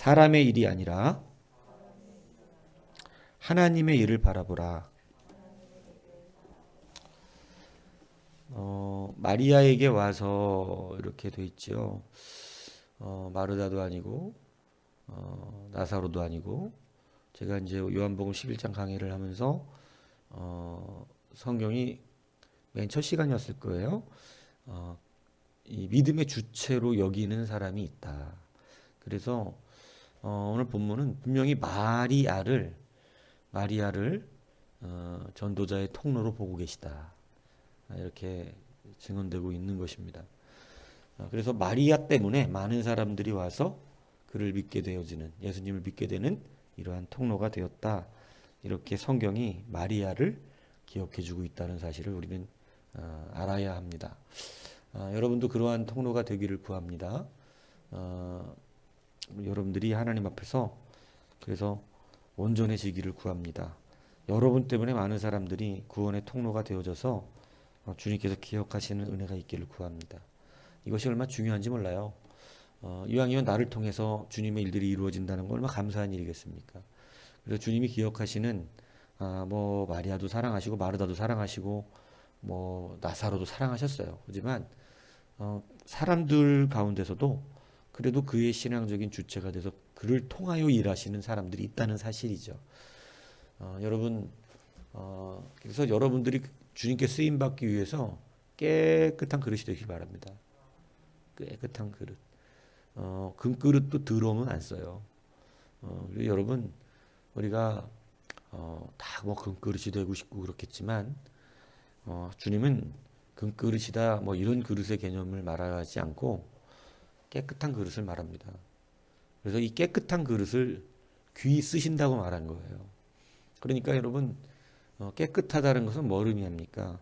사람의 일이 아니라 하나님의 일을 바라보라. 마리아에게 와서 이렇게 돼 있죠. 마르다도 아니고 나사로도 아니고, 제가 이제 요한복음 11장 강의를 하면서 성경이 맨 첫 시간이었을 거예요. 이 믿음의 주체로 여기는 사람이 있다. 그래서 오늘 본문은 분명히 마리아를 전도자의 통로로 보고 계시다, 이렇게 증언되고 있는 것입니다. 그래서 마리아 때문에 많은 사람들이 와서 그를 믿게 되어지는, 예수님을 믿게 되는 이러한 통로가 되었다, 이렇게 성경이 마리아를 기억해주고 있다는 사실을 우리는 알아야 합니다. 여러분도 그러한 통로가 되기를 구합니다. 여러분들이 하나님 앞에서 그래서 온전해지기를 구합니다. 여러분 때문에 많은 사람들이 구원의 통로가 되어져서 주님께서 기억하시는 은혜가 있기를 구합니다. 이것이 얼마나 중요한지 몰라요. 이왕이면 나를 통해서 주님의 일들이 이루어진다는 건 얼마나 감사한 일이겠습니까? 그래서 주님이 기억하시는 뭐 마리아도 사랑하시고 마르다도 사랑하시고 뭐 나사로도 사랑하셨어요. 하지만 사람들 가운데서도 그래도 그의 신앙적인 주체가 돼서 그를 통하여 일하시는 사람들이 있다는 사실이죠. 여러분, 그래서 여러분들이 주님께 쓰임 받기 위해서 깨끗한 그릇이 되길 바랍니다. 깨끗한 그릇. 금그릇도 더러우면 안 써요. 그리고 여러분, 우리가 다 뭐 금그릇이 되고 싶고 그렇겠지만 주님은 금그릇이다 뭐 이런 그릇의 개념을 말하지 않고 깨끗한 그릇을 말합니다. 그래서 이 깨끗한 그릇을 귀히 쓰신다고 말한 거예요. 그러니까 여러분, 깨끗하다는 것은 뭘 의미합니까?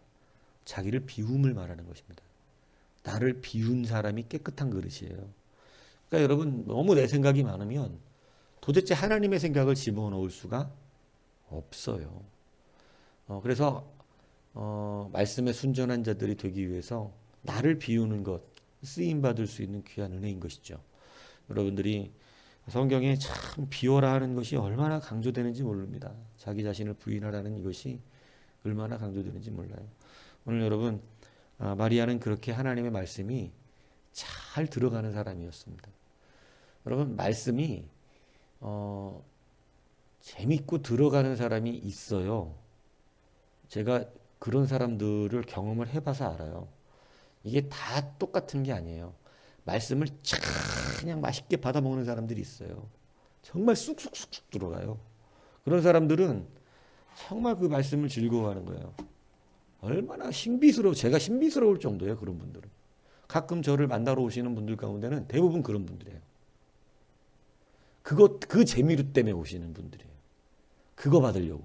자기를 비움을 말하는 것입니다. 나를 비운 사람이 깨끗한 그릇이에요. 그러니까 여러분, 너무 내 생각이 많으면 도대체 하나님의 생각을 집어넣을 수가 없어요. 그래서 말씀에 순전한 자들이 되기 위해서 나를 비우는 것, 쓰임 받을 수 있는 귀한 은혜인 것이죠. 여러분들이 성경에 참 비워라 하는 것이 얼마나 강조되는지 모릅니다. 자기 자신을 부인하라는 이것이 얼마나 강조되는지 몰라요. 오늘 여러분, 마리아는 그렇게 하나님의 말씀이 잘 들어가는 사람이었습니다. 여러분, 말씀이 재밌고 들어가는 사람이 있어요. 제가 그런 사람들을 경험을 해봐서 알아요. 이게 다 똑같은 게 아니에요. 말씀을 그냥 맛있게 받아먹는 사람들이 있어요. 정말 쑥쑥쑥쑥 들어가요. 그런 사람들은 정말 그 말씀을 즐거워하는 거예요. 얼마나 제가 신비스러울 정도예요, 그런 분들은. 가끔 저를 만나러 오시는 분들 가운데는 대부분 그런 분들이에요. 그 재미로 때문에 오시는 분들이에요. 그거 받으려고.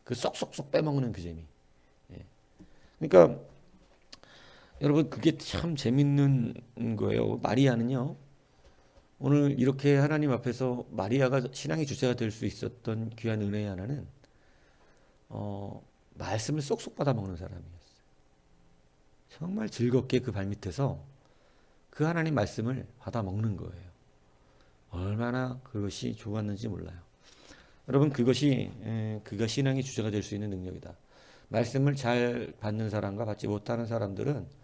그 쏙쏙쏙 빼먹는 그 재미. 예. 그러니까 여러분, 그게 참 재밌는 거예요. 마리아는요, 오늘 이렇게 하나님 앞에서 마리아가 신앙의 주체가 될 수 있었던 귀한 은혜의 하나는 말씀을 쏙쏙 받아먹는 사람이었어요. 정말 즐겁게 그 발밑에서 그 하나님 말씀을 받아먹는 거예요. 얼마나 그것이 좋았는지 몰라요. 여러분, 그가 신앙의 주체가 될 수 있는 능력이다. 말씀을 잘 받는 사람과 받지 못하는 사람들은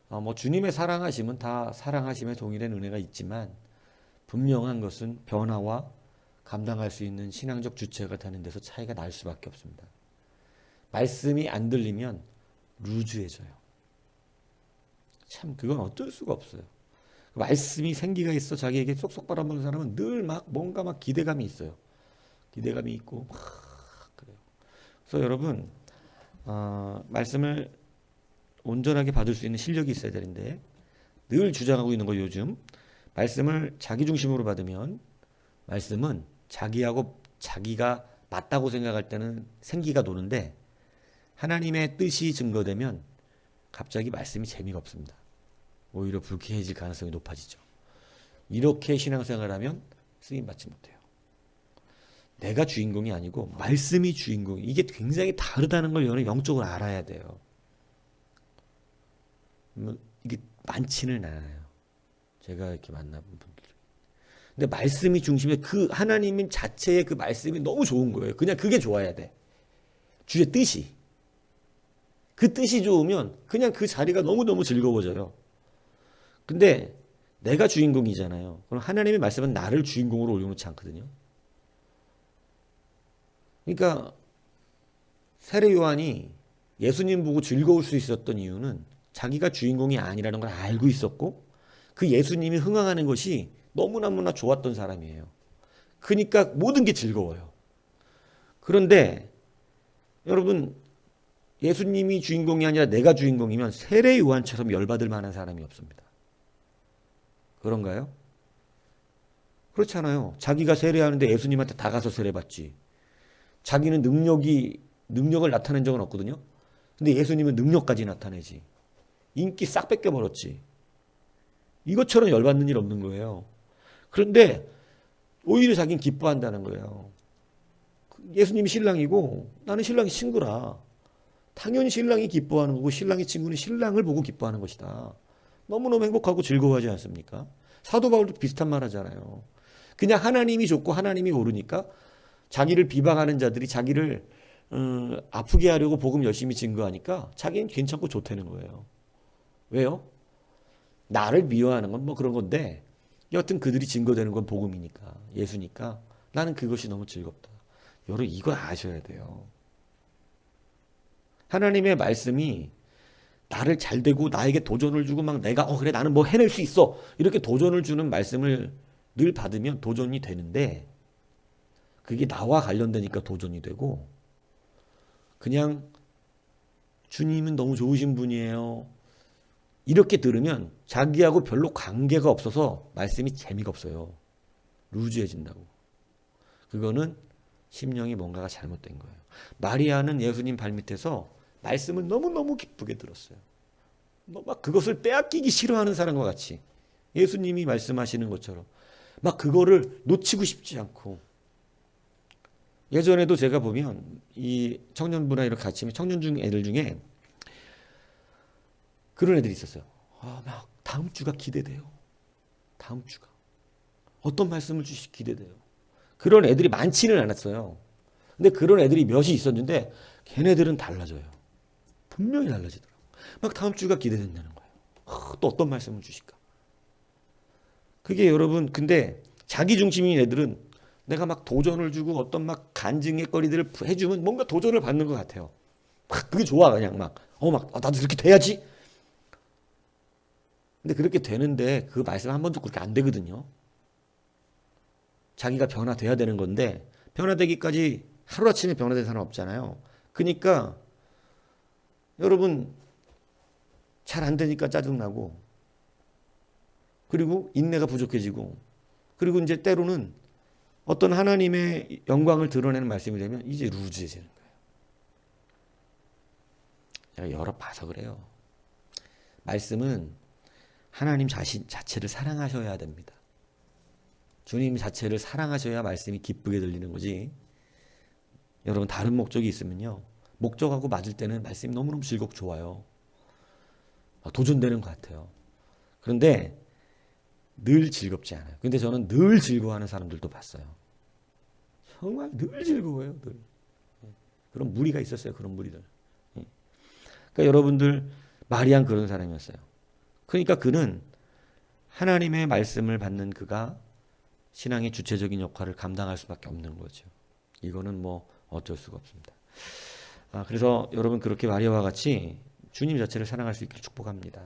뭐 주님의 사랑하심은 다 사랑하심에 동일한 은혜가 있지만 분명한 것은 변화와 감당할 수 있는 신앙적 주체가 되는 데서 차이가 날 수밖에 없습니다. 말씀이 안 들리면 루즈해져요. 참 그건 어쩔 수가 없어요. 말씀이 생기가 있어 자기에게 쏙쏙 빨아먹는 사람은 늘 뭔가 기대감이 있어요. 기대감이 있고 막 그래요. 그래서 여러분, 말씀을 온전하게 받을 수 있는 실력이 있어야 되는데 늘 주장하고 있는 거, 요즘 말씀을 자기 중심으로 받으면 말씀은 자기가 맞다고 생각할 때는 생기가 도는데 하나님의 뜻이 증거되면 갑자기 말씀이 재미가 없습니다. 오히려 불쾌해질 가능성이 높아지죠. 이렇게 신앙생활하면 쓰임받지 못해요. 내가 주인공이 아니고 말씀이 주인공. 이게 굉장히 다르다는 걸 여러분 영적으로 알아야 돼요. 이게 많지는 않아요. 제가 이렇게 만나본 분들 중에. 근데 말씀이 중심에 그 하나님 자체의 그 말씀이 너무 좋은 거예요. 그냥 그게 좋아야 돼. 주의 뜻이. 그 뜻이 좋으면 그냥 그 자리가 너무너무 즐거워져요. 근데 내가 주인공이잖아요. 그럼 하나님의 말씀은 나를 주인공으로 올려놓지 않거든요. 그러니까 세례 요한이 예수님 보고 즐거울 수 있었던 이유는 자기가 주인공이 아니라는 걸 알고 있었고 그 예수님이 흥황하는 것이 너무너무나 좋았던 사람이에요. 그러니까 모든 게 즐거워요. 그런데 여러분 예수님이 주인공이 아니라 내가 주인공이면 세례 요한처럼 열받을 만한 사람이 없습니다. 그런가요? 그렇잖아요. 자기가 세례하는데 예수님한테 다 가서 세례받지. 자기는 능력을 나타낸 적은 없거든요. 근데 예수님은 능력까지 나타내지. 인기 싹 뺏겨버렸지. 이것처럼 열받는 일 없는 거예요. 그런데 오히려 자기는 기뻐한다는 거예요. 예수님이 신랑이고 나는 신랑이 친구라. 당연히 신랑이 기뻐하는 거고 신랑의 친구는 신랑을 보고 기뻐하는 것이다. 너무너무 행복하고 즐거워하지 않습니까? 사도 바울도 비슷한 말 하잖아요. 그냥 하나님이 좋고 하나님이 옳으니까 자기를 비방하는 자들이 자기를 아프게 하려고 복음 열심히 증거하니까 자기는 괜찮고 좋다는 거예요. 왜요? 나를 미워하는 건 뭐 그런 건데 여하튼 그들이 증거되는 건 복음이니까 예수니까 나는 그것이 너무 즐겁다. 여러분 이걸 아셔야 돼요. 하나님의 말씀이 나를 잘되고 나에게 도전을 주고 막 내가 그래 나는 뭐 해낼 수 있어 이렇게 도전을 주는 말씀을 늘 받으면 도전이 되는데 그게 나와 관련되니까 도전이 되고 그냥 주님은 너무 좋으신 분이에요. 이렇게 들으면 자기하고 별로 관계가 없어서 말씀이 재미가 없어요. 루즈해진다고. 그거는 심령이 뭔가가 잘못된 거예요. 마리아는 예수님 발밑에서 말씀을 너무너무 기쁘게 들었어요. 막 그것을 빼앗기기 싫어하는 사람과 같이 예수님이 말씀하시는 것처럼 막 그거를 놓치고 싶지 않고 예전에도 제가 보면 이 청년부나 이렇게 같이 청년 중 애들 중에 그런 애들이 있었어요. 막 다음 주가 기대돼요. 다음 주가 어떤 말씀을 주실지 기대돼요. 그런 애들이 많지는 않았어요. 근데 그런 애들이 몇이 있었는데 걔네들은 달라져요. 분명히 달라지더라고요. 막 다음 주가 기대된다는 거예요. 또 어떤 말씀을 주실까? 그게 여러분 근데 자기 중심인 애들은 내가 막 도전을 주고 어떤 막 간증의 거리들을 해주면 뭔가 도전을 받는 것 같아요. 막 그게 좋아 그냥 나도 이렇게 돼야지. 근데 그렇게 되는데 그 말씀 한 번도 그렇게 안 되거든요. 자기가 변화돼야 되는 건데 변화되기까지 하루아침에 변화된 사람 없잖아요. 그러니까 여러분 잘 안 되니까 짜증나고 그리고 인내가 부족해지고 그리고 이제 때로는 어떤 하나님의 영광을 드러내는 말씀이 되면 이제 루즈해지는 거예요. 제가 여러 봐서 그래요. 말씀은 하나님 자체를 사랑하셔야 됩니다. 주님 자체를 사랑하셔야 말씀이 기쁘게 들리는 거지. 여러분 다른 목적이 있으면요. 목적하고 맞을 때는 말씀이 너무너무 즐겁고 좋아요. 도전되는 것 같아요. 그런데 늘 즐겁지 않아요. 근데 저는 늘 즐거워하는 사람들도 봤어요. 정말 늘 즐거워요. 늘. 그런 무리가 있었어요. 그런 무리들. 그러니까 여러분들 마리아는 그런 사람이었어요. 그러니까 그는 하나님의 말씀을 받는 그가 신앙의 주체적인 역할을 감당할 수밖에 없는 거죠. 이거는 뭐 어쩔 수가 없습니다. 그래서 여러분 그렇게 마리아와 같이 주님 자체를 사랑할 수 있기를 축복합니다.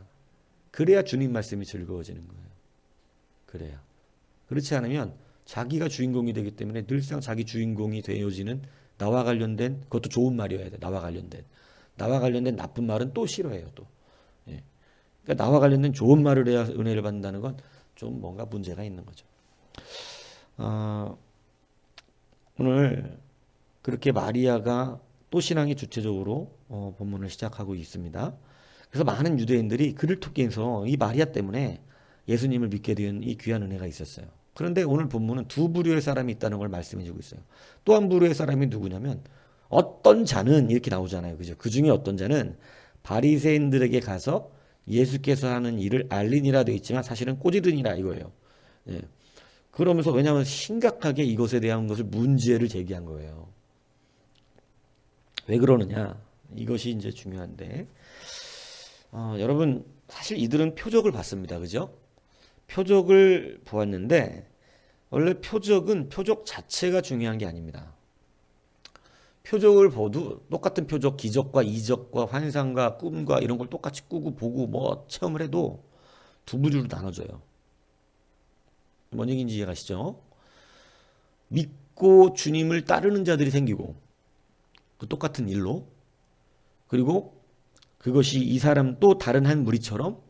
그래야 주님 말씀이 즐거워지는 거예요. 그래야. 그렇지 않으면 자기가 주인공이 되기 때문에 늘상 자기 주인공이 되어지는 나와 관련된 그것도 좋은 말이어야 돼. 나와 관련된 나쁜 말은 또 싫어해요. 또. 그러니까 나와 관련된 좋은 말을 해야 은혜를 받는다는 건 좀 뭔가 문제가 있는 거죠. 오늘 그렇게 마리아가 또 신앙의 주체적으로 본문을 시작하고 있습니다. 그래서 많은 유대인들이 그를 통해서 이 마리아 때문에 예수님을 믿게 된 이 귀한 은혜가 있었어요. 그런데 오늘 본문은 두 부류의 사람이 있다는 걸 말씀해 주고 있어요. 또 한 부류의 사람이 누구냐면 어떤 자는 이렇게 나오잖아요. 그죠? 그 중에 어떤 자는 바리새인들에게 가서 예수께서 하는 일을 알리니라 되어 있지만 사실은 꼬지르니라 이거예요. 예. 그러면서 왜냐하면 심각하게 이것에 대한 것을 문제를 제기한 거예요. 왜 그러느냐? 이것이 이제 중요한데, 여러분 사실 이들은 표적을 봤습니다. 그죠? 표적을 보았는데 원래 표적은 표적 자체가 중요한 게 아닙니다. 표적을 봐도 똑같은 표적, 기적과 이적과 환상과 꿈과 이런 걸 똑같이 꾸고 보고 뭐 체험을 해도 두 부류로 나눠져요. 뭔 얘기인지 이해가시죠? 믿고 주님을 따르는 자들이 생기고 그 똑같은 일로, 그리고 그것이 이 사람 또 다른 한 무리처럼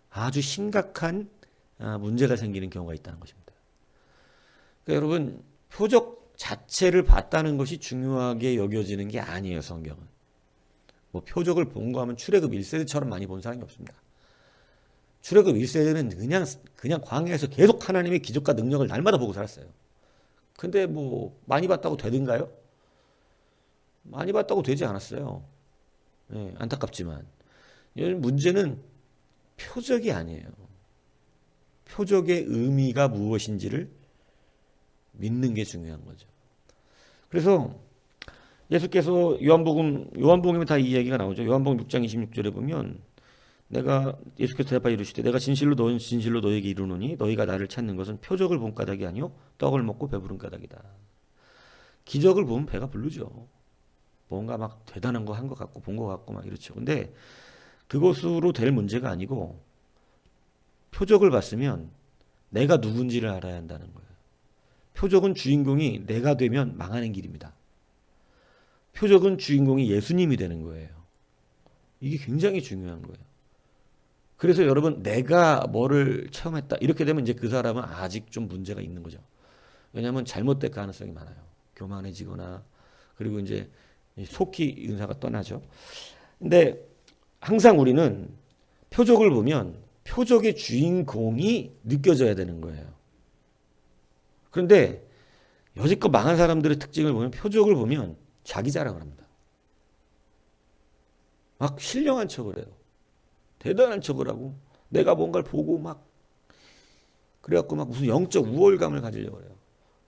아주 심각한 문제가 생기는 경우가 있다는 것입니다. 그러니까 여러분 표적 자체를 봤다는 것이 중요하게 여겨지는 게 아니에요. 성경은 뭐 표적을 본 거 하면 출애굽 1세대처럼 많이 본 사람이 없습니다. 출애굽 1세대는 그냥 광야에서 계속 하나님의 기적과 능력을 날마다 보고 살았어요. 근데 뭐 많이 봤다고 되든가요? 많이 봤다고 되지 않았어요. 네, 안타깝지만 문제는 표적이 아니에요. 표적의 의미가 무엇인지를 믿는 게 중요한 거죠. 그래서 예수께서 요한복음에 다 이 얘기가 나오죠. 요한복음 6장 26절에 보면 예수께서 대답하여 이르시되 내가 진실로 너에게 이르노니 너희가 나를 찾는 것은 표적을 본 까닭이 아니요 떡을 먹고 배부른 까닭이다. 기적을 보면 배가 부르죠. 뭔가 막 대단한 거 한 것 같고 본 것 같고 막 이렇죠. 근데 그것으로 될 문제가 아니고 표적을 봤으면 내가 누군지를 알아야 한다는 거예요. 표적은 주인공이 내가 되면 망하는 길입니다. 표적은 주인공이 예수님이 되는 거예요. 이게 굉장히 중요한 거예요. 그래서 여러분 내가 뭐를 체험했다 이렇게 되면 이제 그 사람은 아직 좀 문제가 있는 거죠. 왜냐하면 잘못될 가능성이 많아요. 교만해지거나 그리고 이제 속히 은사가 떠나죠. 근데 항상 우리는 표적을 보면 표적의 주인공이 느껴져야 되는 거예요. 그런데 여지껏 망한 사람들의 특징을 보면 표적을 보면 자기 자랑을 합니다. 막 신령한 척을 해요. 대단한 척을 하고 내가 뭔가를 보고 막 그래갖고 막 무슨 영적 우월감을 가지려고 해요.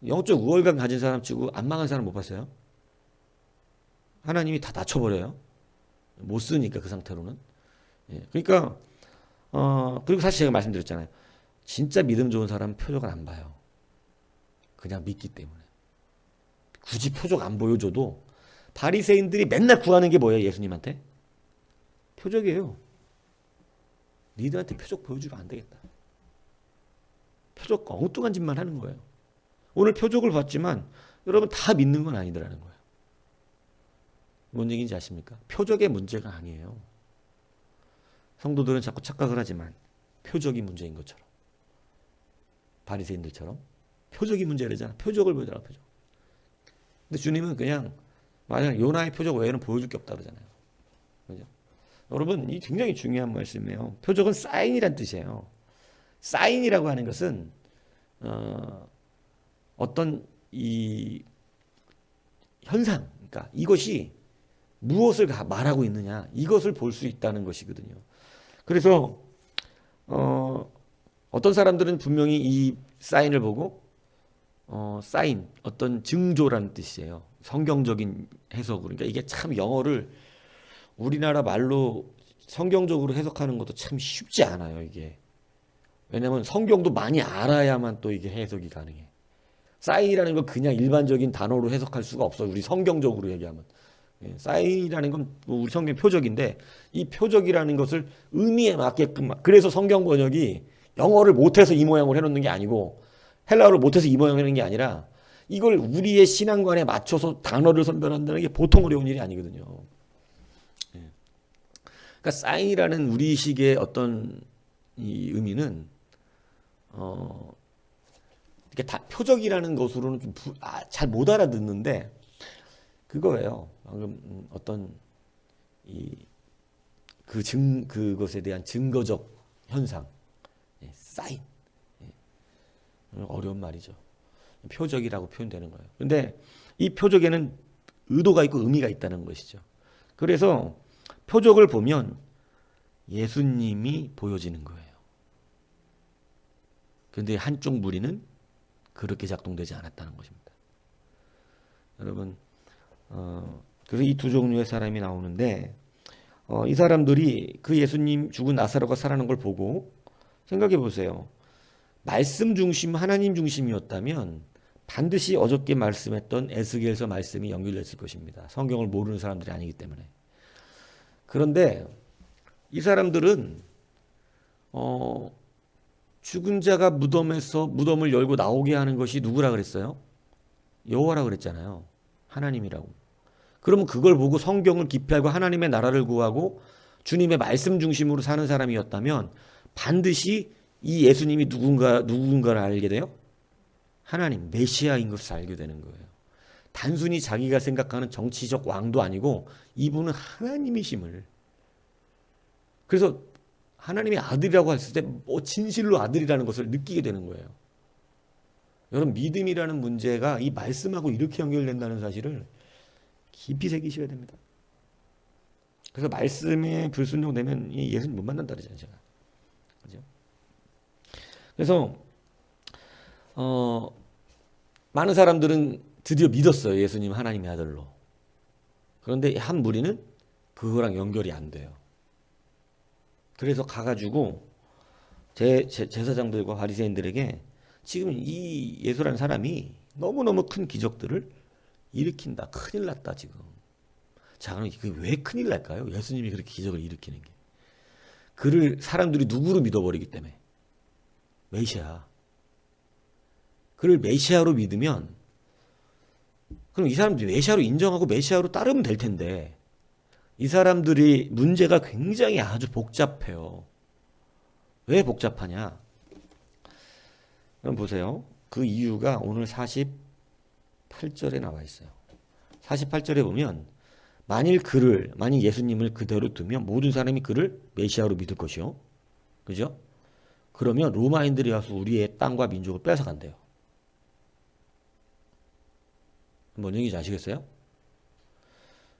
영적 우월감 가진 사람 치고 안 망한 사람 못 봤어요? 하나님이 다 낮춰버려요. 못 쓰니까 그 상태로는. 예, 그러니까 그리고 사실 제가 말씀드렸잖아요. 진짜 믿음 좋은 사람은 표적을 안 봐요. 그냥 믿기 때문에. 굳이 표적 안 보여줘도 바리새인들이 맨날 구하는 게 뭐예요? 예수님한테? 표적이에요. 니들한테 표적 보여주면 안 되겠다. 표적 엉뚱한 짓만 하는 거예요. 오늘 표적을 봤지만 여러분 다 믿는 건 아니더라는 거예요. 뭔 얘기인지 아십니까? 표적의 문제가 아니에요. 성도들은 자꾸 착각을 하지만 표적이 문제인 것처럼 바리새인들처럼 표적이 문제라잖아. 표적을 보여달라 표적. 근데 주님은 그냥 만약 요나의 표적 외에는 보여줄 게 없다 그러잖아요. 그죠? 여러분 이 굉장히 중요한 말씀이에요. 표적은 사인이란 뜻이에요. 사인이라고 하는 것은 어떤 이 현상, 그러니까 이것이 무엇을 말하고 있느냐 이것을 볼 수 있다는 것이거든요. 그래서 어떤 사람들은 분명히 이 사인을 보고 사인 어떤 징조라는 뜻이에요. 성경적인 해석으로. 그러니까 이게 참 영어를 우리나라 말로 성경적으로 해석하는 것도 참 쉽지 않아요. 이게 왜냐하면 성경도 많이 알아야만 또 이게 해석이 가능해. 사인이라는 건 그냥 일반적인 단어로 해석할 수가 없어요. 우리 성경적으로 얘기하면. 사인이라는 건 우리 성경 표적인데 이 표적이라는 것을 의미에 맞게끔 그래서 성경 번역이 영어를 못해서 이 모양으로 해놓는 게 아니고 헬라어를 못해서 이 모양으로 해놓는 게 아니라 이걸 우리의 신앙관에 맞춰서 단어를 선별한다는 게 보통 어려운 일이 아니거든요. 그러니까 사인이라는 우리식의 어떤 이 의미는 이렇게 다 표적이라는 것으로는 좀 잘 못 알아듣는데 그거예요. 방금 어떤 그것에 대한 증거적 현상, 사인. 어려운 말이죠. 표적이라고 표현되는 거예요. 근데 이 표적에는 의도가 있고 의미가 있다는 것이죠. 그래서 표적을 보면 예수님이 보여지는 거예요. 그런데 한쪽 무리는 그렇게 작동되지 않았다는 것입니다. 여러분, 그래서 이 두 종류의 사람이 나오는데 이 사람들이 그 예수님 죽은 나사로가 살아난 걸 보고 생각해 보세요. 말씀 중심, 하나님 중심이었다면 반드시 어저께 말씀했던 에스겔서 말씀이 연결됐을 것입니다. 성경을 모르는 사람들이 아니기 때문에. 그런데 이 사람들은 죽은 자가 무덤에서 무덤을 열고 나오게 하는 것이 누구라 그랬어요? 여호와라 그랬잖아요. 하나님이라고. 그러면 그걸 보고 성경을 기피하고 하나님의 나라를 구하고 주님의 말씀 중심으로 사는 사람이었다면 반드시 이 예수님이 누군가를 알게 돼요? 하나님, 메시아인 것을 알게 되는 거예요. 단순히 자기가 생각하는 정치적 왕도 아니고 이분은 하나님이심을. 그래서 하나님의 아들이라고 했을 때 진실로 아들이라는 것을 느끼게 되는 거예요. 여러분, 믿음이라는 문제가 이 말씀하고 이렇게 연결된다는 사실을 깊이 새기셔야 됩니다. 그래서 말씀에 불순종되면 예수님 못 만난다 그러잖아요, 제가. 그죠? 그래서 많은 사람들은 드디어 믿었어요. 예수님 하나님의 아들로. 그런데 한 무리는 그거랑 연결이 안 돼요. 그래서 가가지고 제사장들과 바리새인들에게 지금 이 예수라는 사람이 너무너무 큰 기적들을 일으킨다. 큰일 났다 지금. 자, 그럼 이게 왜 큰일 날까요? 예수님이 그렇게 기적을 일으키는 게. 그를 사람들이 누구로 믿어버리기 때문에. 메시아. 그를 메시아로 믿으면 그럼 이 사람들이 메시아로 인정하고 메시아로 따르면 될 텐데 이 사람들이 문제가 굉장히 아주 복잡해요. 왜 복잡하냐? 그럼 보세요. 그 이유가 오늘 48절에 나와 있어요. 48절에 보면 만일 예수님을 그대로 두면 모든 사람이 그를 메시아로 믿을 것이요. 그죠? 그러면 로마인들이 와서 우리의 땅과 민족을 뺏어간대요. 뭔 얘기인지 아시겠어요?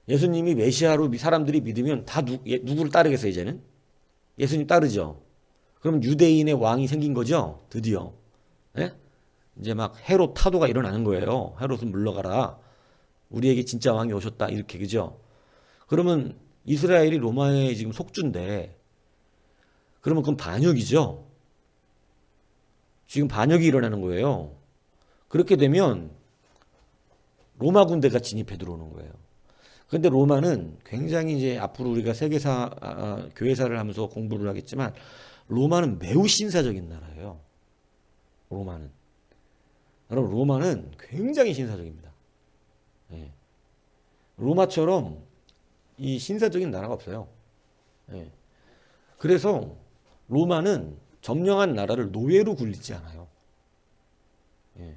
예수님이 메시아로 사람들이 믿으면 다 누구를 따르겠어요, 이제는? 예수님 따르죠? 그럼 유대인의 왕이 생긴 거죠? 드디어. 예? 이제 막 헤롯 타도가 일어나는 거예요. 헤롯은 물러가라. 우리에게 진짜 왕이 오셨다. 이렇게, 그죠? 그러면 이스라엘이 로마의 지금 속주인데, 그러면 그건 반역이죠? 지금 반역이 일어나는 거예요. 그렇게 되면 로마 군대가 진입해 들어오는 거예요. 그런데 로마는 굉장히 이제 앞으로 우리가 세계사, 교회사를 하면서 공부를 하겠지만 로마는 매우 신사적인 나라예요. 로마는. 여러분, 로마는 굉장히 신사적입니다. 예. 로마처럼 이 신사적인 나라가 없어요. 예. 그래서 로마는 점령한 나라를 노예로 굴리지 않아요. 예.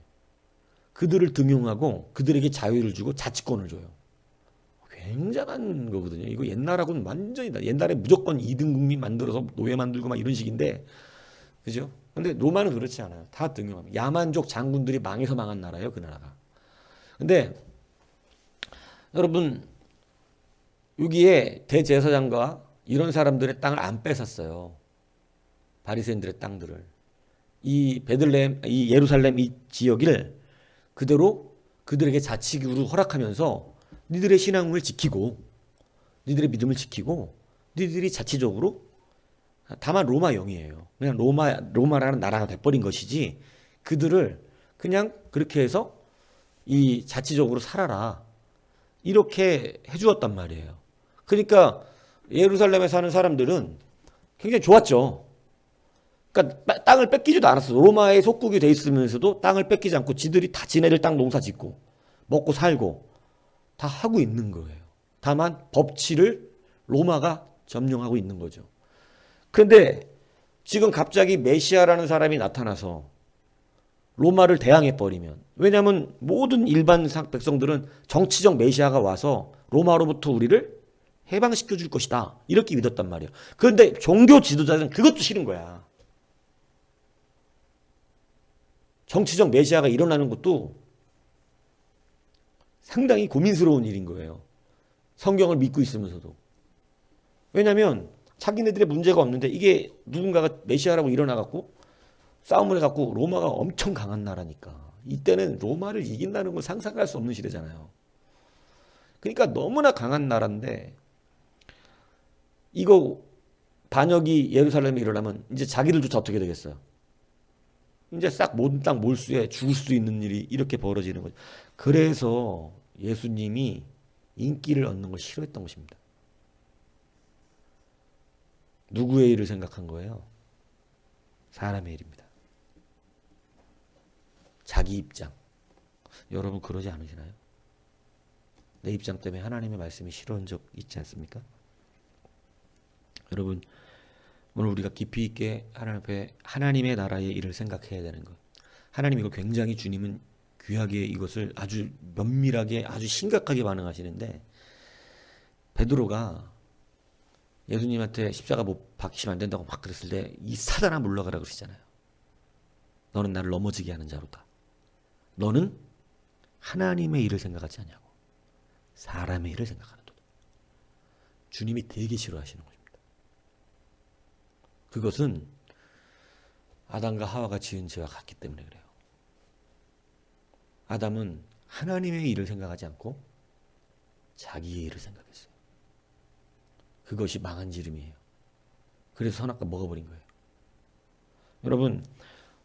그들을 등용하고 그들에게 자유를 주고 자치권을 줘요. 굉장한 거거든요. 이거 옛날하고는 완전히 옛날에 무조건 2등 국민 만들어서 노예 만들고 막 이런 식인데, 그죠? 근데 로마는 그렇지 않아요. 다 등용합니다. 야만족 장군들이 망해서 망한 나라예요, 그 나라가. 근데 여러분, 여기에 대제사장과 이런 사람들의 땅을 안 뺏었어요. 바리새인들의 땅들을. 이 베들레헴, 이 예루살렘 이 지역을 그대로 그들에게 자치구로 허락하면서 니들의 신앙을 지키고 니들의 믿음을 지키고 니들이 자치적으로, 다만 로마영이에요. 그냥 로마라는 나라가 돼버린 것이지 그들을 그냥 그렇게 해서 이 자치적으로 살아라 이렇게 해주었단 말이에요. 그러니까 예루살렘에 사는 사람들은 굉장히 좋았죠. 그러니까 땅을 뺏기지도 않았어. 로마의 속국이 돼 있으면서도 땅을 뺏기지 않고 지들이 다 지네들 땅 농사 짓고 먹고 살고 다 하고 있는 거예요. 다만 법치를 로마가 점령하고 있는 거죠. 그런데 지금 갑자기 메시아라는 사람이 나타나서 로마를 대항해버리면, 왜냐하면 모든 일반 백성들은 정치적 메시아가 와서 로마로부터 우리를 해방시켜 줄 것이다 이렇게 믿었단 말이에요. 그런데 종교 지도자들은 그것도 싫은 거야. 정치적 메시아가 일어나는 것도 상당히 고민스러운 일인 거예요. 성경을 믿고 있으면서도. 왜냐하면 자기네들의 문제가 없는데 이게 누군가가 메시아라고 일어나갖고 싸움을 해갖고 로마가 엄청 강한 나라니까. 이때는 로마를 이긴다는 걸 상상할 수 없는 시대잖아요. 그러니까 너무나 강한 나라인데 이거 반역이 예루살렘에 일어나면 이제 자기들조차 어떻게 되겠어요? 이제 싹 모든 땅 몰수해 죽을 수 있는 일이 이렇게 벌어지는 거죠. 그래서 예수님이 인기를 얻는 걸 싫어했던 것입니다. 누구의 일을 생각한 거예요? 사람의 일입니다. 자기 입장. 여러분 그러지 않으시나요? 내 입장 때문에 하나님의 말씀이 싫어한 적 있지 않습니까? 여러분 오늘 우리가 깊이 있게 하나님 앞에 하나님의 나라의 일을 생각해야 되는 것. 하나님 이거 굉장히 주님은 귀하게 이것을 아주 면밀하게 아주 심각하게 반응하시는데 베드로가 예수님한테 십자가 못 박히시면 안 된다고 막 그랬을 때 이 사단아 물러가라 그러시잖아요. 너는 나를 넘어지게 하는 자로다. 너는 하나님의 일을 생각하지 않냐고. 사람의 일을 생각하는 도다. 주님이 되게 싫어하시는 것입니다. 그것은 아담과 하와가 지은 죄와 같기 때문에 그래요. 아담은 하나님의 일을 생각하지 않고 자기의 일을 생각했어요. 그것이 망한 지름이에요. 그래서 선악과 먹어버린 거예요. 여러분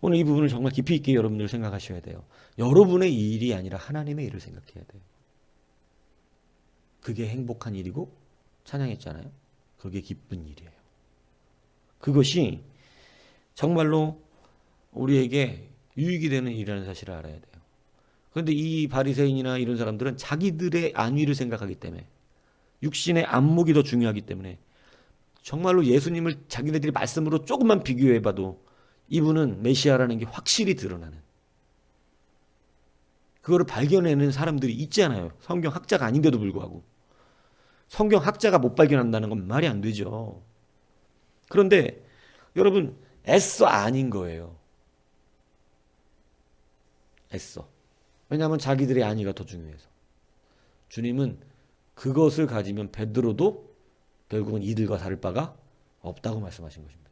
오늘 이 부분을 정말 깊이 있게 여러분들 생각하셔야 돼요. 여러분의 일이 아니라 하나님의 일을 생각해야 돼요. 그게 행복한 일이고 찬양했잖아요. 그게 기쁜 일이에요. 그것이 정말로 우리에게 유익이 되는 일이라는 사실을 알아야 돼요. 그런데 이 바리새인이나 이런 사람들은 자기들의 안위를 생각하기 때문에 육신의 안목이 더 중요하기 때문에 정말로 예수님을 자기네들이 말씀으로 조금만 비교해봐도 이분은 메시아라는 게 확실히 드러나는 그거를 발견해내는 사람들이 있잖아요. 성경 학자가 아닌데도 불구하고. 성경 학자가 못 발견한다는 건 말이 안 되죠. 그런데 여러분 애써 아닌 거예요. 애써. 왜냐하면 자기들의 안위가 더 중요해서. 주님은 그것을 가지면 베드로도 결국은 이들과 다를 바가 없다고 말씀하신 것입니다.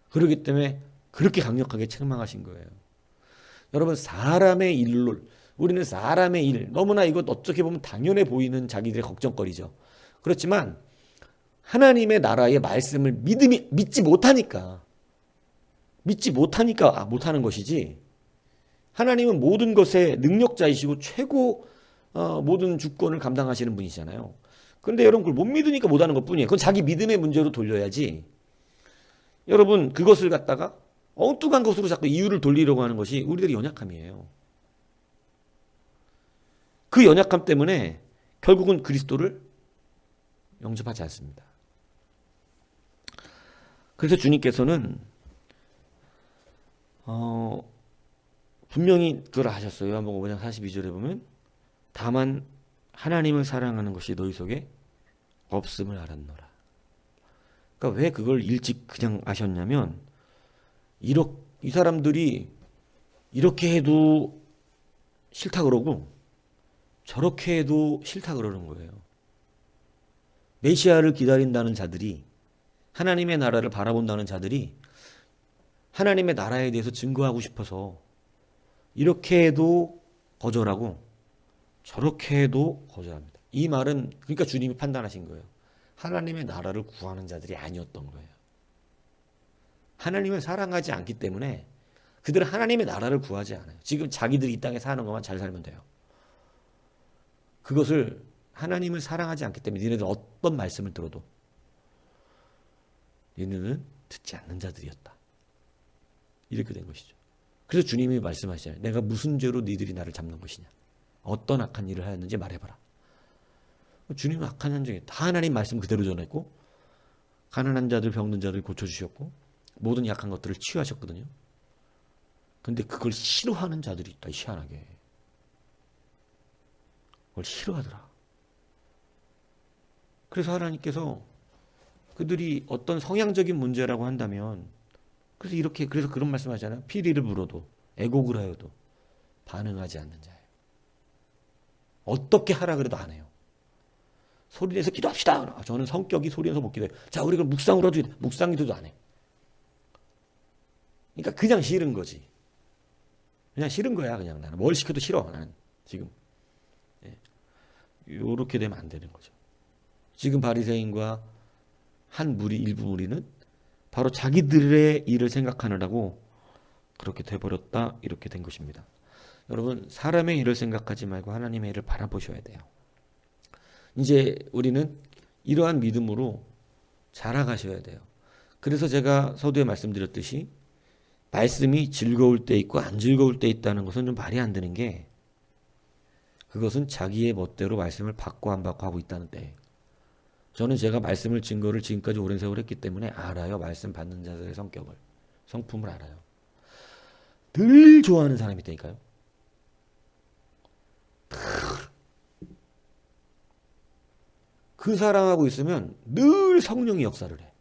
그렇기 때문에 그렇게 강력하게 책망하신 거예요. 여러분 사람의 일로 우리는 사람의 일 너무나 이것 어떻게 보면 당연해 보이는 자기들의 걱정거리죠. 그렇지만 하나님의 나라의 말씀을 믿지 못하니까 못하는 것이지 하나님은 모든 것의 능력자이시고 최고 모든 주권을 감당하시는 분이잖아요. 그런데 여러분 그걸 못 믿으니까 못하는 것뿐이에요. 그건 자기 믿음의 문제로 돌려야지. 여러분 그것을 갖다가 엉뚱한 것으로 자꾸 이유를 돌리려고 하는 것이 우리들의 연약함이에요. 그 연약함 때문에 결국은 그리스도를 영접하지 않습니다. 그래서 주님께서는 분명히 그걸 하셨어요. 요한복음 5장 42절에 보면 다만 하나님을 사랑하는 것이 너희 속에 없음을 알았노라. 그러니까 왜 그걸 일찍 그냥 아셨냐면 이 사람들이 이렇게 해도 싫다 그러고 저렇게 해도 싫다 그러는 거예요. 메시아를 기다린다는 자들이 하나님의 나라를 바라본다는 자들이 하나님의 나라에 대해서 증거하고 싶어서 이렇게 해도 거절하고 저렇게 해도 거절합니다. 이 말은 그러니까 주님이 판단하신 거예요. 하나님의 나라를 구하는 자들이 아니었던 거예요. 하나님을 사랑하지 않기 때문에 그들은 하나님의 나라를 구하지 않아요. 지금 자기들이 이 땅에 사는 것만 잘 살면 돼요. 그것을 하나님을 사랑하지 않기 때문에 니네들 어떤 말씀을 들어도 니네는 듣지 않는 자들이었다. 이렇게 된 것이죠. 그래서 주님이 말씀하시잖아요. 내가 무슨 죄로 니들이 나를 잡는 것이냐. 어떤 악한 일을 하였는지 말해봐라. 주님은 악한 한정에 다 하나님 말씀 그대로 전했고 가난한 자들 병든 자들 고쳐주셨고 모든 약한 것들을 치유하셨거든요. 근데 그걸 싫어하는 자들이 있다. 희한하게. 그걸 싫어하더라. 그래서 하나님께서 그들이 어떤 성향적인 문제라고 한다면 그래서 그런 말씀 하잖아요. 피리를 불어도 애곡을 하여도 반응하지 않는 자예요. 어떻게 하라 그래도 안 해요. 소리내서 기도합시다. 저는 성격이 소리내서 못 기도해요. 자, 우리 그럼 묵상으로 해도 묵상 기도도 안 해. 그러니까 그냥 싫은 거지. 그냥 싫은 거야. 그냥 나는 뭘 시켜도 싫어. 나는 지금. 예. 요렇게 되면 안 되는 거죠. 지금 바리새인과 한 무리, 일부 무리는 바로 자기들의 일을 생각하느라고 그렇게 돼버렸다. 이렇게 된 것입니다. 여러분, 사람의 일을 생각하지 말고 하나님의 일을 바라보셔야 돼요. 이제 우리는 이러한 믿음으로 자라가셔야 돼요. 그래서 제가 서두에 말씀드렸듯이 말씀이 즐거울 때 있고 안 즐거울 때 있다는 것은 좀 말이 안 되는 게, 그것은 자기의 멋대로 말씀을 받고 안 받고 하고 있다는 때. 저는 제가 말씀을 증거를 지금까지 오랜 세월 했기 때문에 알아요. 말씀 받는 자들의 성격을, 성품을 알아요. 늘 좋아하는 사람이 있다니까요. 그 사랑하고 있으면 늘 성령이 역사를 해.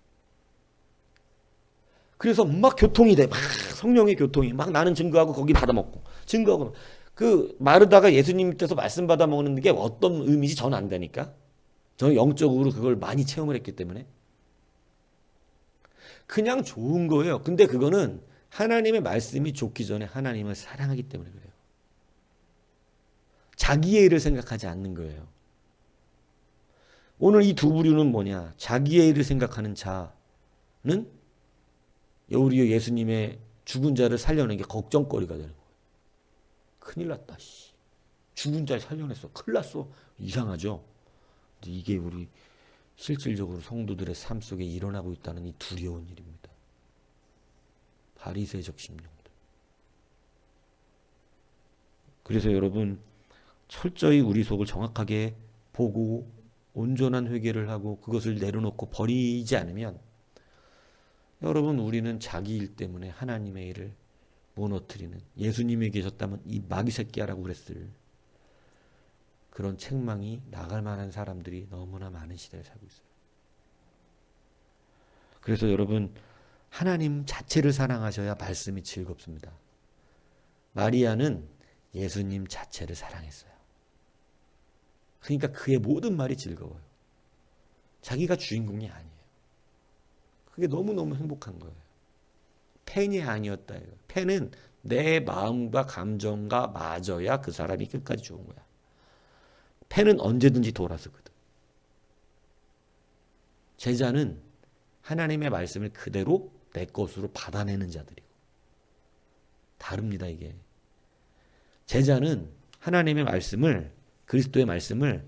그래서 막 교통이 돼. 막 성령의 교통이. 막 나는 증거하고 거기 받아먹고. 증거하고. 그 마르다가 예수님 밑에서 말씀 받아먹는 게 어떤 의미인지 저는 안 되니까. 저는 영적으로 그걸 많이 체험을 했기 때문에. 그냥 좋은 거예요. 근데 그거는 하나님의 말씀이 좋기 전에 하나님을 사랑하기 때문에 그래요. 자기의 일을 생각하지 않는 거예요. 오늘 이 두 부류는 뭐냐? 자기의 일을 생각하는 자는 우리 예수님의 죽은 자를 살려낸 게 걱정거리가 되는 거예요. 큰일 났다. 죽은 자를 살려냈어. 큰일 났어. 이상하죠? 근데 이게 우리 실질적으로 성도들의 삶 속에 일어나고 있다는 이 두려운 일입니다. 바리새적 심령들. 그래서 여러분, 철저히 우리 속을 정확하게 보고 온전한 회개를 하고 그것을 내려놓고 버리지 않으면, 여러분, 우리는 자기 일 때문에 하나님의 일을 무너뜨리는, 예수님이 계셨다면 이 마귀 새끼야라고 그랬을 그런 책망이 나갈 만한 사람들이 너무나 많은 시대에 살고 있어요. 그래서 여러분, 하나님 자체를 사랑하셔야 말씀이 즐겁습니다. 마리아는 예수님 자체를 사랑했어요. 그러니까 그의 모든 말이 즐거워요. 자기가 주인공이 아니에요. 그게 너무너무 행복한 거예요. 팬이 아니었다. 팬은 내 마음과 감정과 맞아야 그 사람이 끝까지 좋은 거야. 팬은 언제든지 돌아서거든. 제자는 하나님의 말씀을 그대로 내 것으로 받아내는 자들이고. 다릅니다, 이게. 제자는 하나님의 말씀을, 그리스도의 말씀을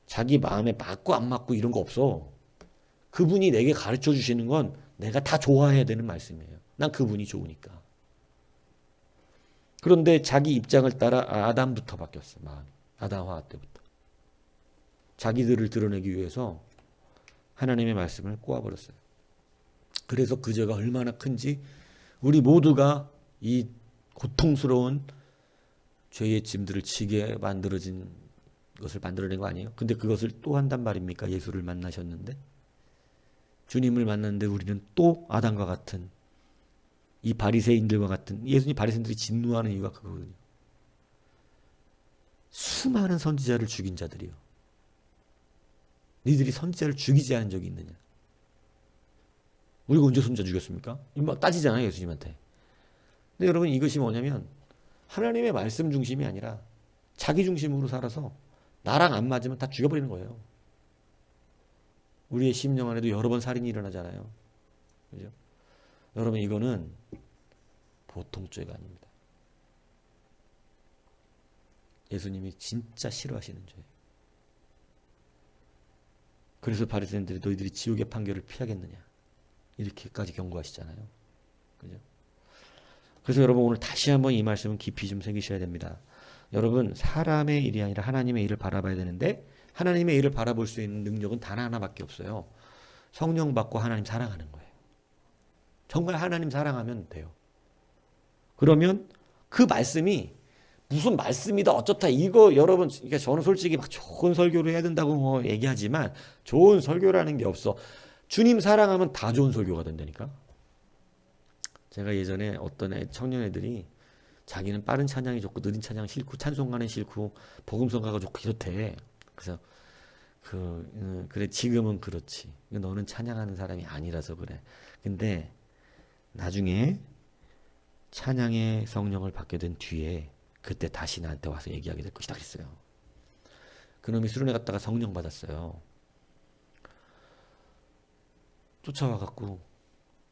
자기 마음에 맞고 안 맞고 이런 거 없어. 그분이 내게 가르쳐 주시는 건 내가 다 좋아해야 되는 말씀이에요. 난 그분이 좋으니까. 그런데 자기 입장을 따라 아담부터 바뀌었어, 마음이. 아담 하와 때부터. 자기들을 드러내기 위해서 하나님의 말씀을 꼬아버렸어요. 그래서 그 죄가 얼마나 큰지 우리 모두가 이 고통스러운 죄의 짐들을 지게 만들어진 것을 만들어낸 거 아니에요? 근데 그것을 또 한단 말입니까? 예수를 만나셨는데, 주님을 만났는데 우리는 또 아담과 같은, 이 바리새인들과 같은, 예수님 바리새인들이 진노하는 이유가 그거거든요. 수많은 선지자를 죽인 자들이요. 니들이 선지자를 죽이지 않은 적이 있느냐? 우리가 언제 선지자 죽였습니까? 막 따지잖아요, 예수님한테. 근데 여러분, 이것이 뭐냐면 하나님의 말씀 중심이 아니라 자기 중심으로 살아서 나랑 안 맞으면 다 죽여버리는 거예요. 우리의 심령 안에도 여러 번 살인이 일어나잖아요. 그죠? 여러분, 이거는 보통 죄가 아닙니다. 예수님이 진짜 싫어하시는 죄. 그래서 바리새인들이 너희들이 지옥의 판결을 피하겠느냐, 이렇게까지 경고하시잖아요. 그죠? 그래서 여러분, 오늘 다시 한번 이 말씀은 깊이 좀 새기셔야 됩니다. 여러분, 사람의 일이 아니라 하나님의 일을 바라봐야 되는데, 하나님의 일을 바라볼 수 있는 능력은 단 하나밖에 없어요. 성령 받고 하나님 사랑하는 거예요. 정말 하나님 사랑하면 돼요. 그러면 그 말씀이 무슨 말씀이다 어쩌다 이거 여러분, 그러니까 저는 솔직히 막 좋은 설교를 해야 된다고 뭐 얘기하지만 좋은 설교라는 게 없어. 주님 사랑하면 다 좋은 설교가 된다니까. 제가 예전에 어떤 청년 애들이 자기는 빠른 찬양이 좋고 느린 찬양 싫고 찬송가는 싫고 복음성가가 좋고 이렇대. 그래서 그래 지금은 그렇지. 너는 찬양하는 사람이 아니라서 그래. 근데 나중에 찬양의 성령을 받게 된 뒤에 그때 다시 나한테 와서 얘기하게 될 것이다 그랬어요. 그놈이 수련회 갔다가 성령 받았어요. 쫓아와갖고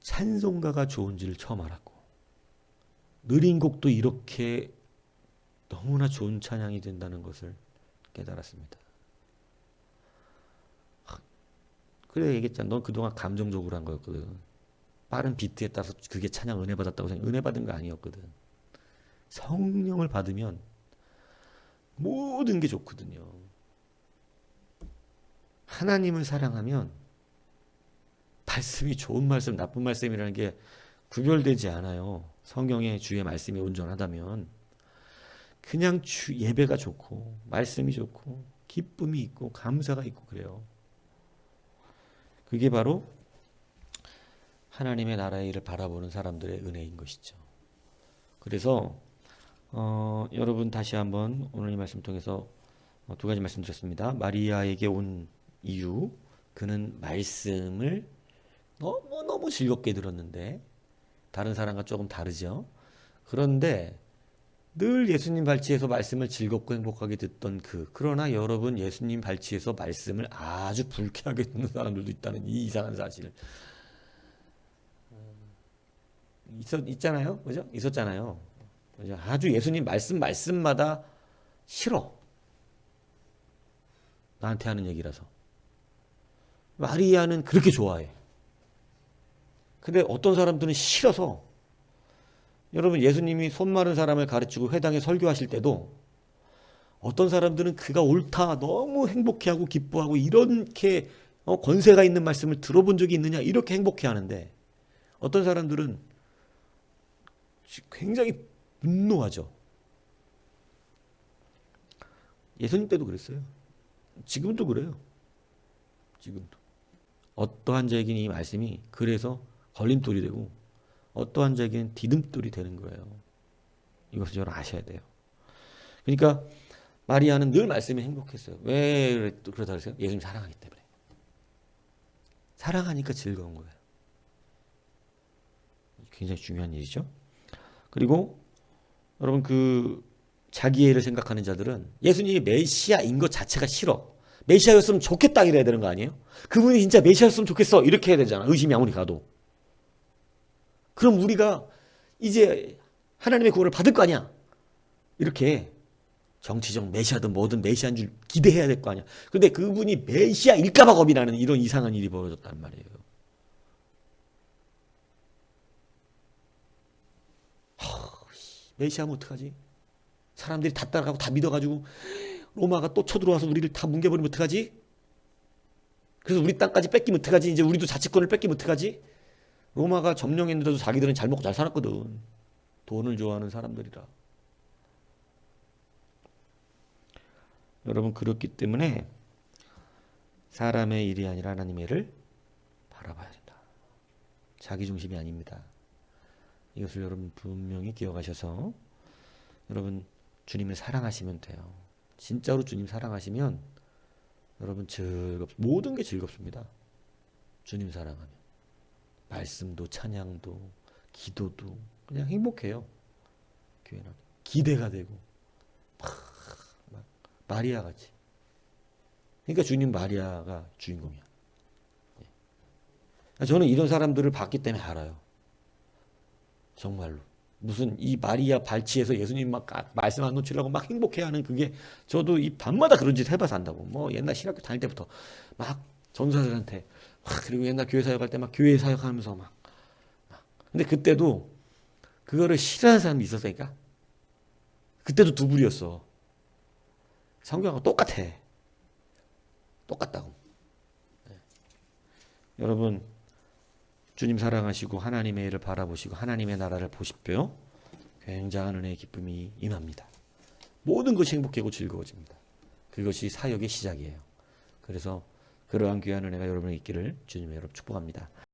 찬송가가 좋은지를 처음 알았고, 느린 곡도 이렇게 너무나 좋은 찬양이 된다는 것을 깨달았습니다. 그래 얘기했잖아. 넌 그동안 감정적으로 한 거였거든. 빠른 비트에 따라서 그게 찬양 은혜 받았다고 생각. 은혜 받은 거 아니었거든. 성령을 받으면 모든 게 좋거든요. 하나님을 사랑하면 말씀이 좋은 말씀, 나쁜 말씀이라는 게 구별되지 않아요. 성경의 주의 말씀이 온전하다면 그냥 예배가 좋고 말씀이 좋고 기쁨이 있고 감사가 있고 그래요. 그게 바로 하나님의 나라의 일을 바라보는 사람들의 은혜인 것이죠. 그래서 여러분 다시 한번 오늘 이 말씀 통해서 두 가지 말씀드렸습니다. 마리아에게 온 이유, 그는 말씀을 너무너무 즐겁게 들었는데 다른 사람과 조금 다르죠. 그런데 늘 예수님 발치에서 말씀을 즐겁고 행복하게 듣던 그러나 여러분 예수님 발치에서 말씀을 아주 불쾌하게 듣는 사람들도 있다는 이 이상한 사실. 있잖아요. 그죠? 있었잖아요. 그죠? 아주 예수님 말씀마다 싫어. 나한테 하는 얘기라서. 마리아는 그렇게 좋아해. 근데 어떤 사람들은 싫어서, 여러분 예수님이 손 마른 사람을 가르치고 회당에 설교하실 때도 어떤 사람들은 그가 옳다, 너무 행복해하고 기뻐하고 이렇게 권세가 있는 말씀을 들어본 적이 있느냐 이렇게 행복해하는데, 어떤 사람들은 굉장히 분노하죠. 예수님 때도 그랬어요. 지금도 그래요. 지금도. 어떠한 자에게는 이 말씀이 그래서 걸림돌이 되고 어떠한 자에게는 디딤돌이 되는 거예요. 이것을 여러분 아셔야 돼요. 그러니까 마리아는 늘 말씀에 행복했어요. 왜 그러다 그랬어요? 예수님 사랑하기 때문에. 사랑하니까 즐거운 거예요. 굉장히 중요한 일이죠. 그리고 여러분 자기의 일을 생각하는 자들은 예수님이 메시아인 것 자체가 싫어. 메시아였으면 좋겠다 이래야 되는 거 아니에요? 그분이 진짜 메시아였으면 좋겠어 이렇게 해야 되잖아. 의심이 아무리 가도. 그럼 우리가 이제 하나님의 구원을 받을 거 아니야. 이렇게 정치적 메시아든 뭐든 메시아인 줄 기대해야 될 거 아니야. 근데 그분이 메시아일까 봐 겁이 나는 이런 이상한 일이 벌어졌단 말이에요. 메시아면 어떡하지? 사람들이 다 따라가고 다 믿어가지고 로마가 또 쳐들어와서 우리를 다 뭉개버리면 어떡하지? 그래서 우리 땅까지 뺏기면 어떡하지? 이제 우리도 자치권을 뺏기면 어떡하지? 로마가 점령했는데도 자기들은 잘 먹고 잘 살았거든. 돈을 좋아하는 사람들이라. 여러분 그렇기 때문에 사람의 일이 아니라 하나님의 일을 바라봐야 된다. 자기중심이 아닙니다. 이것을 여러분 분명히 기억하셔서 여러분 주님을 사랑하시면 돼요. 진짜로 주님 사랑하시면 여러분 모든 게 즐겁습니다. 주님 사랑하면. 말씀도 찬양도 기도도 그냥 행복해요. 교회는 기대가 되고 막 마리아 같이. 그러니까 주님 마리아가 주인공이야. 저는 이런 사람들을 봤기 때문에 알아요. 정말로. 무슨 이 마리아 발치에서 예수님 막 말씀 안 놓치려고 막 행복해하는 그게, 저도 이 밤마다 그런 짓 해봐서 안다고. 뭐 옛날 신학교 다닐 때부터 막 전사들한테 그리고 옛날 교회 사역할 때 막 교회 사역하면서 막. 근데 그때도 그거를 싫어하는 사람이 있었으니까. 그때도 두 부류였어. 성경하고 똑같아. 똑같다고. 네. 여러분 주님 사랑하시고 하나님의 일을 바라보시고 하나님의 나라를 보십시오. 굉장한 은혜의 기쁨이 임합니다. 모든 것이 행복하고 즐거워집니다. 그것이 사역의 시작이에요. 그래서 그러한 귀한 은혜가 여러분에게 있기를 주님의 여러분 축복합니다.